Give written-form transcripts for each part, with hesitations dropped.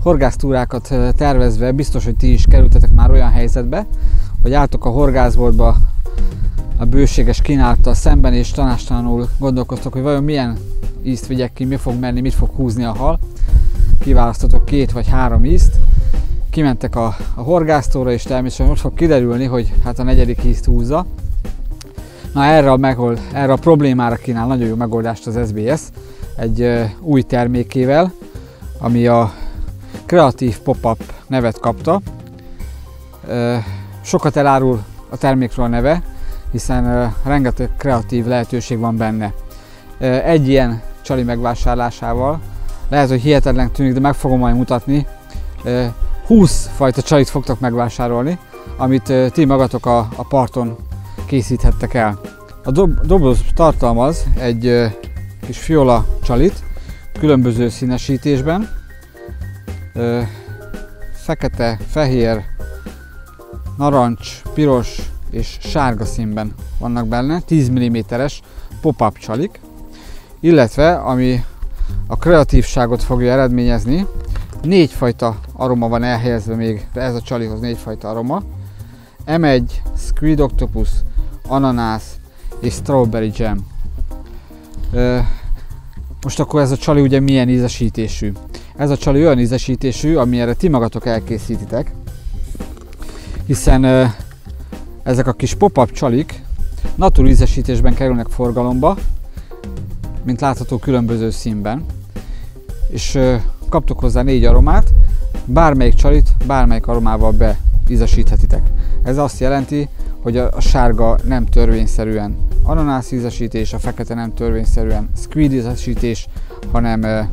horgásztúrákat tervezve biztos, hogy ti is kerültetek már olyan helyzetbe, hogy álltok a horgászboltba a bőséges kínálattal szemben, és tanástalanul gondolkoztok, hogy vajon milyen ízt vigyek ki, mi fog menni, mit fog húzni a hal. Kiválasztotok 2 vagy 3 ízt, kimentek a horgásztóra, és természetesen ott fog kiderülni, hogy hát a 4. ízt húzza. Na erre a problémára kínál nagyon jó megoldást az SBS egy új termékével, ami a Creative Pop-Up nevet kapta. Sokat elárul a termékről a neve, hiszen rengeteg kreatív lehetőség van benne. Egy ilyen csali megvásárlásával, lehet, hogy hihetetlen tűnik, de meg fogom majd mutatni, 20 fajta csalit fogtok megvásárolni, amit ti magatok a parton készíthettek el. A doboz tartalmaz egy kis fiola csalit, különböző színesítésben, fekete, fehér, narancs, piros és sárga színben vannak benne, 10 mm-es pop-up csalik, illetve ami a kreatívságot fogja eredményezni, 4 fajta aroma van elhelyezve még ez a csalihoz, 4 fajta aroma. M1, Squid Octopus, ananász és strawberry jam. Most akkor ez a csali ugye milyen ízesítésű? Ez a csali olyan ízesítésű, amire ti magatok elkészítitek, hiszen ezek a kis pop-up csalik naturál ízesítésben kerülnek forgalomba, mint látható különböző színben, és kaptok hozzá 4 aromát, bármelyik csalit bármelyik aromával beízesíthetitek. Ez azt jelenti, hogy a sárga nem törvényszerűen ananász ízesítés, a fekete nem törvényszerűen squid ízesítés, hanem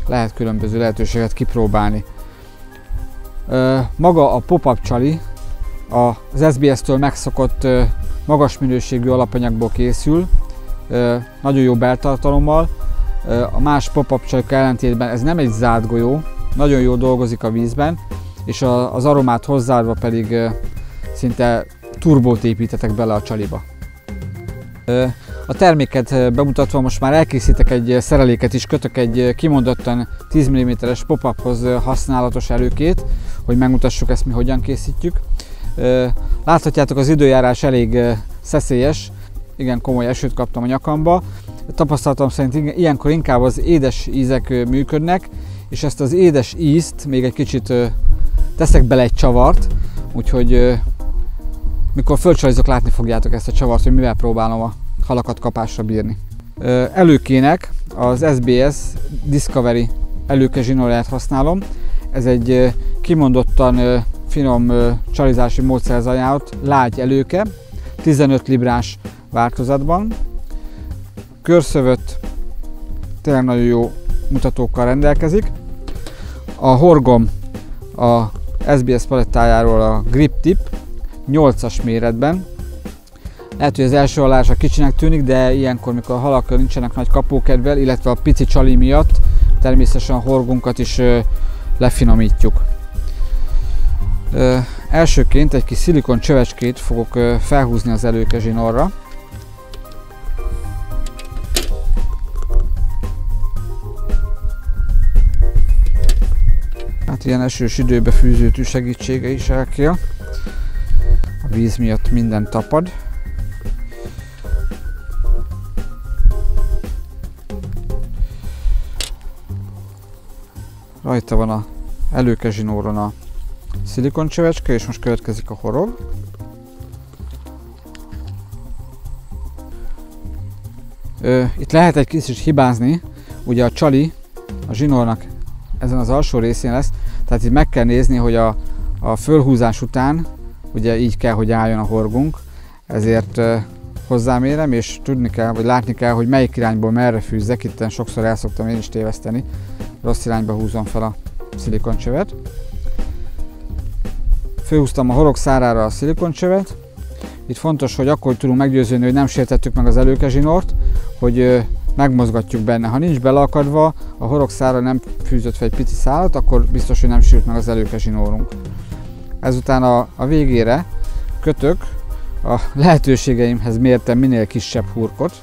lehet különböző lehetőséget kipróbálni. Maga a pop-up csali az SBS-től megszokott magas minőségű alapanyagból készül, nagyon jó beltartalommal. A más pop-up csalik ellentétben ez nem egy zárt golyó, nagyon jól dolgozik a vízben, és az aromát hozzáadva pedig szinte turbót építetek bele a csaliba. A terméket bemutatva most már elkészítek egy szereléket is, kötök egy kimondottan 10 mm-es pop-uphoz használatos előkét, hogy megmutassuk ezt mi hogyan készítjük. Láthatjátok, az időjárás elég szeszélyes, igen komoly esőt kaptam a nyakamba. Tapasztalatom szerint ilyenkor inkább az édes ízek működnek, és ezt az édes ízt még egy kicsit teszek bele egy csavart, úgyhogy mikor fölcsalizok, látni fogjátok ezt a csavart, hogy mivel próbálom a halakat kapásra bírni. Előkének az SBS Discovery előke zsinórját használom. Ez egy kimondottan finom csalizási módszerhez ajánlott lágy előke, 15 librás változatban. Körszövött, tényleg nagyon jó mutatókkal rendelkezik. A horgom a SBS palettájáról a Grip Tip 8-as méretben. Lehet, hogy az első hallásra kicsinek tűnik, de ilyenkor, mikor a halak nincsenek nagy kapókedvel, illetve a pici csali miatt természetesen a horgunkat is lefinomítjuk. Elsőként egy kis szilikon csövecskét fogok felhúzni az előke zsinórra. Hát ilyen esős időbe fűzőtű segítsége is el kell. A víz miatt minden tapad. Rajta van az előke zsinóron a szilikon csövecske, és most következik a horog. Itt lehet egy kicsit hibázni, ugye a csali a zsinórnak ezen az alsó részén lesz, tehát itt meg kell nézni, hogy a fölhúzás után ugye így kell, hogy álljon a horgunk, ezért hozzámérem, és tudni kell, vagy látni kell, hogy melyik irányból merre fűzzek. Itten sokszor el szoktam én is téveszteni, rossz irányba húzom fel a szilikoncsövet. Fölhúztam a horog szárára a szilikoncsövet. Itt fontos, hogy akkor tudunk meggyőződni, hogy nem sértettük meg az előke zsinort, hogy megmozgatjuk benne. Ha nincs beleakadva, a horog szára nem fűzött fel egy pici szálat, akkor biztos, hogy nem sült meg az előke zsinórunk. Ezután a végére kötök a lehetőségeimhez mérten minél kisebb hurkot.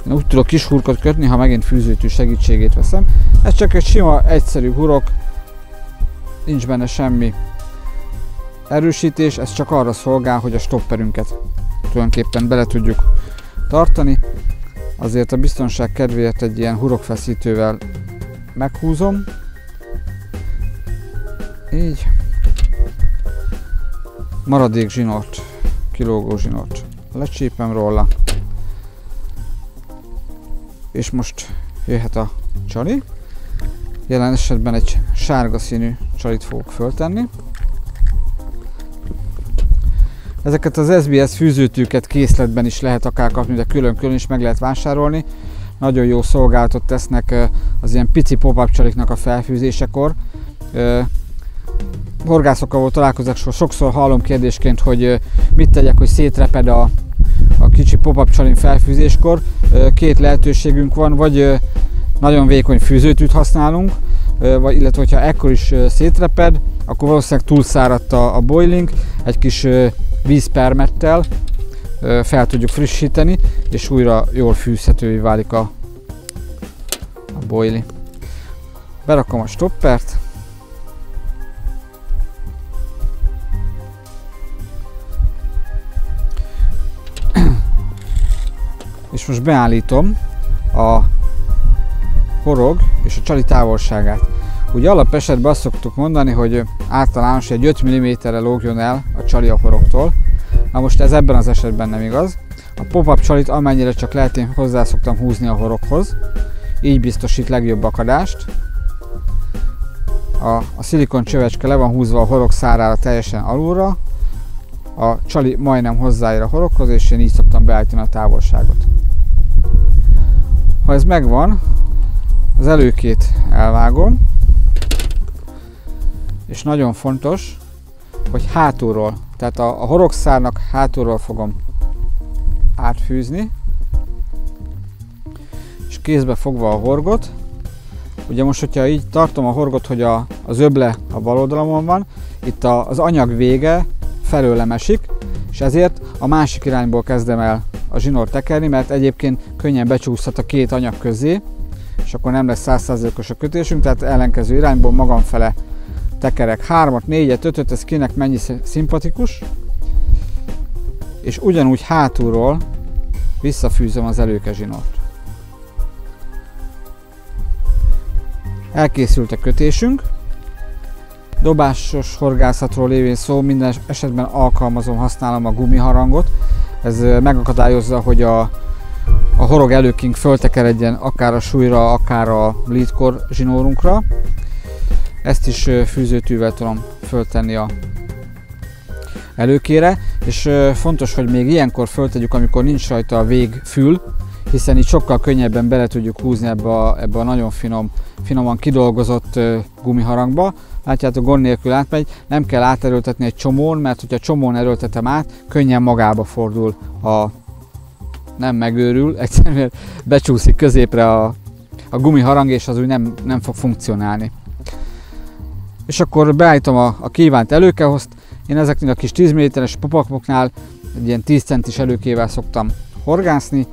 Én úgy tudok kis hurkot kötni, ha megint fűzőtű segítségét veszem. Ez csak egy sima, egyszerű hurok, nincs benne semmi erősítés, ez csak arra szolgál, hogy a stopperünket tulajdonképpen bele tudjuk tartani. Azért a biztonság kedvéért egy ilyen hurokfeszítővel meghúzom. Így. Maradék zsinort, kilógó zsinort lecsípem róla. És most jöhet a csali. Jelen esetben egy sárga színű csalit fogok föltenni. Ezeket az SBS fűzőtűket készletben is lehet akár kapni, de külön-külön is meg lehet vásárolni. Nagyon jó szolgálatot tesznek az ilyen pici pop-up csaliknak a felfűzésekor. Horgászokkal volt találkozok, sokszor hallom kérdésként, hogy mit tegyek, hogy szétreped a kicsi pop-up csalin felfűzéskor. Két lehetőségünk van, vagy nagyon vékony fűzőtűt használunk, illetve hogyha ekkor is szétreped, akkor valószínűleg túlszáradt a boiling, egy kis vízpermettel fel tudjuk frissíteni, és újra jól fűzhetővé válik a boili. Berakom a stoppert, és most beállítom a horog és a csali távolságát. Ugye alapesetben azt szoktuk mondani, hogy általános egy 5 mm-re lógjon el a csali a horogtól. Na most ez ebben az esetben nem igaz. A pop-up csalit amennyire csak lehet, én hozzá szoktam húzni a horoghoz. Így biztosít legjobb akadást. A szilikon csövecske le van húzva a horog szárára teljesen alulra. A csali majdnem hozzáér a horoghoz, és én így szoktam beállítani a távolságot. Ha ez megvan, az előkét elvágom, és nagyon fontos, hogy hátulról, tehát a horogszárnak hátulról fogom átfűzni, és kézbe fogva a horgot. Ugye most, hogyha így tartom a horgot, hogy az öble a bal oldalamon van, itt az anyag vége felőlem esik, és ezért a másik irányból kezdem el a zsinort tekerni, mert egyébként könnyen becsúszhat a két anyag közé, és akkor nem lesz 100%-os a kötésünk, tehát ellenkező irányból magamfele tekerek 3-at, 4-et, 5-öt, ez kinek mennyi szimpatikus, és ugyanúgy hátulról visszafűzöm az előke zsinort. Elkészült a kötésünk. Dobásos horgászatról lévén szó, minden esetben használom a gumiharangot. Ez megakadályozza, hogy a horog előkink föltekeredjen akár a súlyra, akár a leadcore zsinórunkra. Ezt is fűzőtűvel tudom föltenni a előkére, és fontos, hogy még ilyenkor föltegyük, amikor nincs rajta a végfül, hiszen így sokkal könnyebben bele tudjuk húzni ebbe a nagyon finoman kidolgozott gumiharangba. Látjátok, gond nélkül átmegy, nem kell áterőltetni egy csomón, mert hogyha csomón erőltetem át, könnyen magába fordul, nem megőrül, egyszerűen becsúszik középre a gumiharang, és az úgy nem fog funkcionálni. És akkor beállítom a kívánt előkehozt. Én ezeknél a kis 10 mm-es popakoknál egy ilyen 10 centis előkével szoktam horgászni.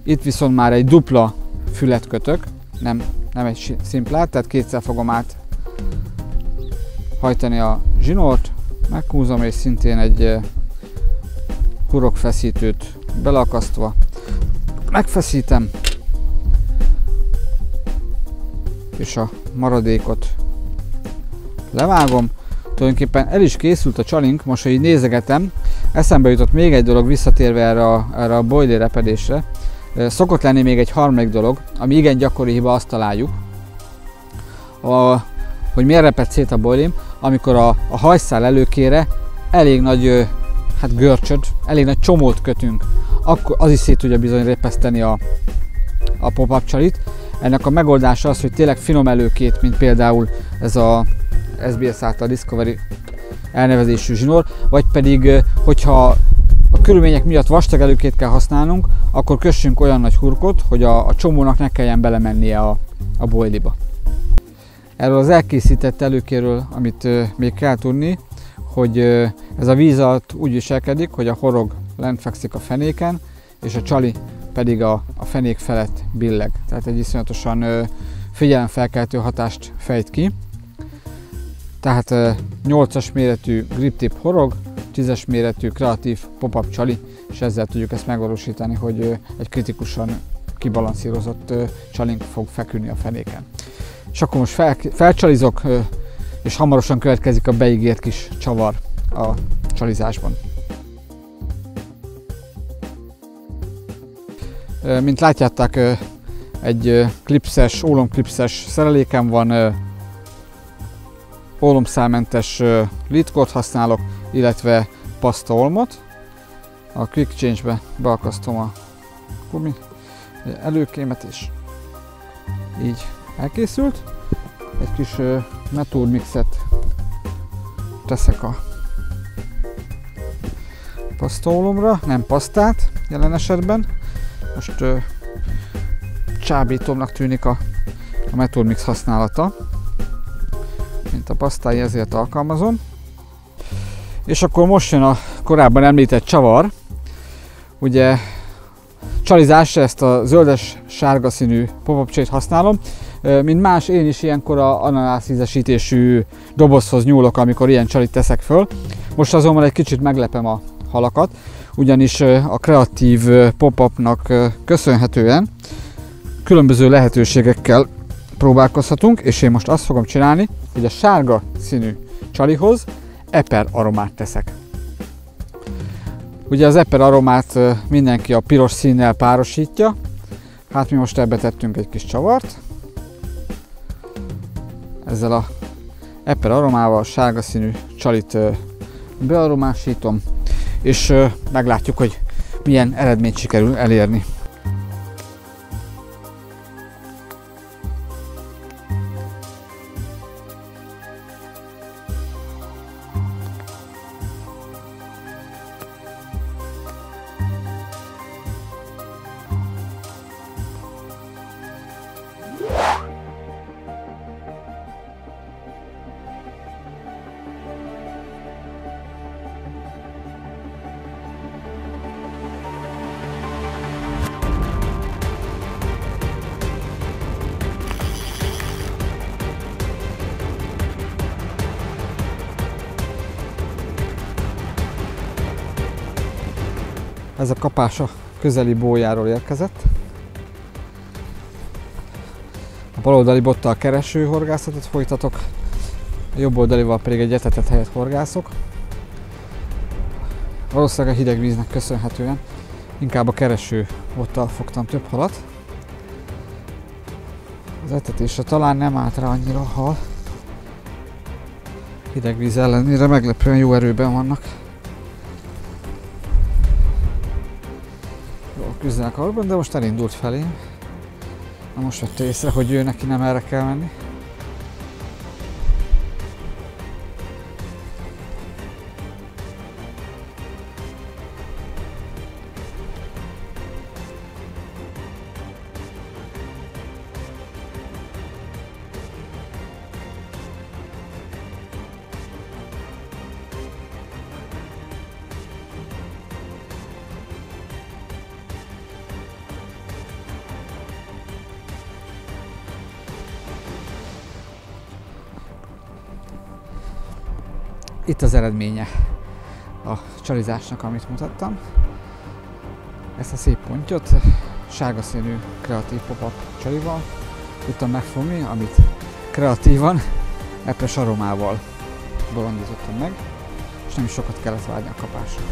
Itt viszont már egy dupla fület kötök, nem egy szimplát, tehát kétszer fogom át hajtani a zsinort, meghúzom, és szintén egy hurokfeszítőt beleakasztva megfeszítem, és a maradékot levágom. Tulajdonképpen el is készült a csalink, most, hogy így nézegetem, eszembe jutott még egy dolog, visszatérve erre a boiler repedésre. Szokott lenni még egy harmadik dolog, ami igen gyakori hiba, azt találjuk, hogy miért reped szét a boilim, amikor a hajszál előkére elég nagy görcsöt, elég nagy csomót kötünk, akkor az is szét tudja bizony repeszteni a pop-up csalit. Ennek a megoldása az, hogy tényleg finom előkét, mint például ez a SBS által Discovery elnevezésű zsinór, vagy pedig, hogyha a körülmények miatt vastag előkét kell használnunk, akkor kössünk olyan nagy hurkot, hogy a csomónak ne kelljen belemennie a boiliba. Erről az elkészített előkéről, amit még kell tudni, hogy ez a víz alatt úgy viselkedik, hogy a horog lent fekszik a fenéken, és a csali pedig a fenék felett billeg. Tehát egy iszonyatosan figyelemfelkeltő hatást fejt ki. Tehát 8-as méretű grip tip horog, 10-es méretű kreatív pop-up csali, és ezzel tudjuk ezt megvalósítani, hogy egy kritikusan kibalanszírozott csalink fog feküdni a fenéken. És akkor most felcsalizok, és hamarosan következik a beígért kis csavar a csalizásban. Mint látjátok, egy klipszes, ólomklipszes szerelékem van, ólomszálmentes leadcore használok, illetve pasztaolmot. A Quick Change-be beakasztom a gumi előkémet, és így elkészült. Egy kis Method Mixet teszek a pasztaolomra, nem pasztát jelen esetben. Most csábítóbbnak tűnik a Method Mix használata, mint a pasztái, ezért alkalmazom. És akkor most jön a korábban említett csavar. Ugye csalizásra ezt a zöldes-sárga színű pop-up csalit használom. Mint más, én is ilyenkor a ananász ízesítésű dobozhoz nyúlok, amikor ilyen csalit teszek föl. Most azonban egy kicsit meglepem a halakat, ugyanis a kreatív pop-upnak köszönhetően különböző lehetőségekkel próbálkozhatunk, és én most azt fogom csinálni, hogy a sárga színű csalihoz eper aromát teszek. Ugye az eper aromát mindenki a piros színnel párosítja, hát mi most ebbe tettünk egy kis csavart. Ezzel a eper aromával a sárga színű csalit bearomásítom, és meglátjuk, hogy milyen eredményt sikerül elérni. Ez a kapás a közeli bójáról érkezett. A baloldali bottal kereső horgászatot folytatok, a jobb oldalival pedig egy etetett helyet horgászok. Valószínűleg a hideg víznek köszönhetően inkább a kereső bottal fogtam több halat. Az etetésre talán nem állt rá annyira a hal. Hideg víz ellenére meglepően jó erőben vannak. Küzdenek arról, de most elindult felém. Na most vette észre, hogy ő neki nem erre kell menni. Itt az eredménye a csalizásnak, amit mutattam. Ezt a szép pontyot sárga színű kreatív pop-up csalival tudtam megfogni, amit kreatívan epres aromával bolondítottam meg, és nem is sokat kellett várni a kapásra.